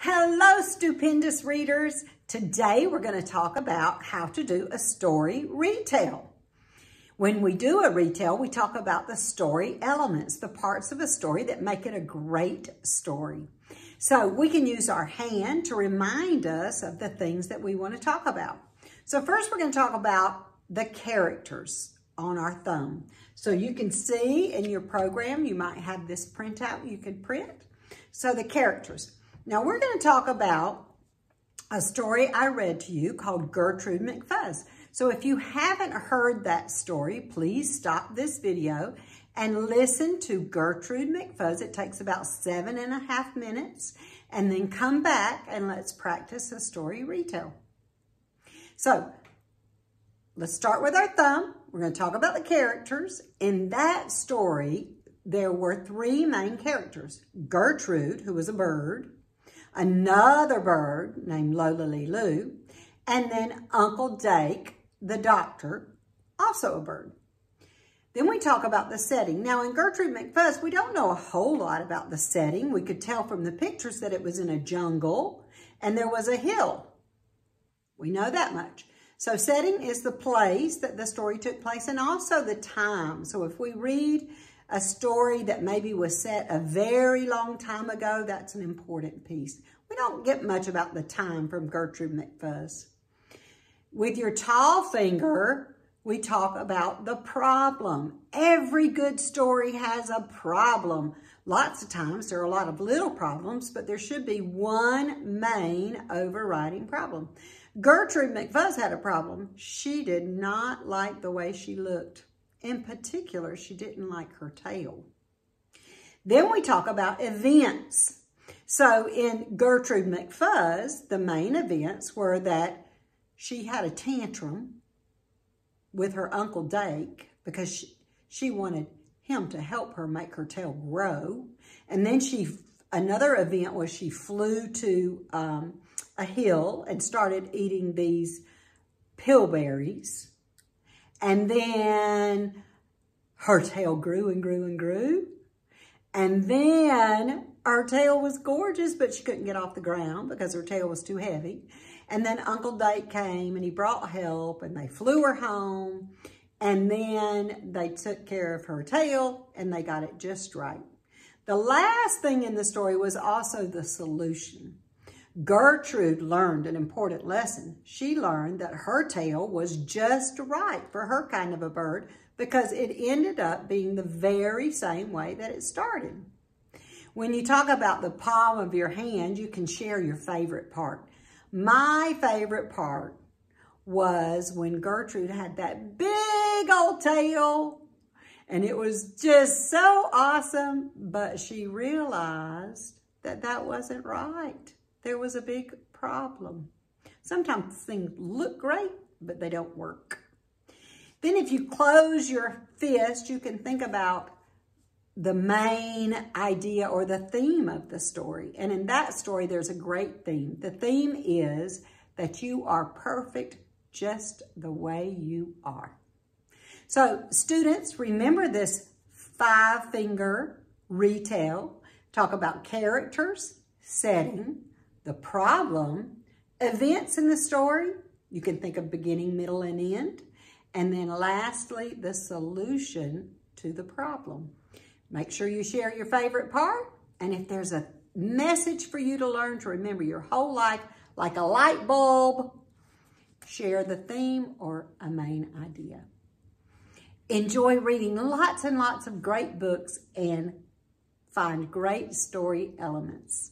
Hello, stupendous readers. Today we're going to talk about how to do a story retell. When we do a retell, we talk about the story elements, the parts of a story that make it a great story. So we can use our hand to remind us of the things that we want to talk about. So first we're going to talk about the characters on our thumb. So you can see in your program, you might have this printout you can print. So the characters. Now we're going to talk about a story I read to you called Gertrude McFuzz. So if you haven't heard that story, please stop this video and listen to Gertrude McFuzz. It takes about 7.5 minutes, and then come back and let's practice a story retell. So let's start with our thumb. We're going to talk about the characters. In that story, there were 3 main characters. Gertrude, who was a bird, another bird named Lola Lee Lou, and then Uncle Dake, the doctor, also a bird. Then we talk about the setting. Now in Gertrude McFuzz, we don't know a whole lot about the setting. We could tell from the pictures that it was in a jungle and there was a hill. We know that much. So setting is the place that the story took place and also the time. So if we read a story that maybe was set a very long time ago, that's an important piece. We don't get much about the time from Gertrude McFuzz. With your tall finger, we talk about the problem. Every good story has a problem. Lots of times there are a lot of little problems, but there should be one main overriding problem. Gertrude McFuzz had a problem. She did not like the way she looked. In particular, she didn't like her tail. Then we talk about events. So in Gertrude McFuzz, the main events were that she had a tantrum with her Uncle Dake because she wanted him to help her make her tail grow. And then another event was she flew to a hill and started eating these pillberries. And then her tail grew and grew and grew. And then her tail was gorgeous, but she couldn't get off the ground because her tail was too heavy. And then Uncle Dake came and he brought help and they flew her home. And then they took care of her tail and they got it just right. The last thing in the story was also the solution. Gertrude learned an important lesson. She learned that her tail was just right for her kind of a bird because it ended up being the very same way that it started. When you talk about the palm of your hand, you can share your favorite part. My favorite part was when Gertrude had that big old tail and it was just so awesome, but she realized that that wasn't right. There was a big problem. Sometimes things look great, but they don't work. Then if you close your fist, you can think about the main idea or the theme of the story. And in that story, there's a great theme. The theme is that you are perfect just the way you are. So students, remember this 5-finger retell. Talk about characters, setting, the problem, events in the story. You can think of beginning, middle, and end. And then lastly, the solution to the problem. Make sure you share your favorite part. And if there's a message for you to learn to remember your whole life, like a light bulb, share the theme or a main idea. Enjoy reading lots and lots of great books and find great story elements.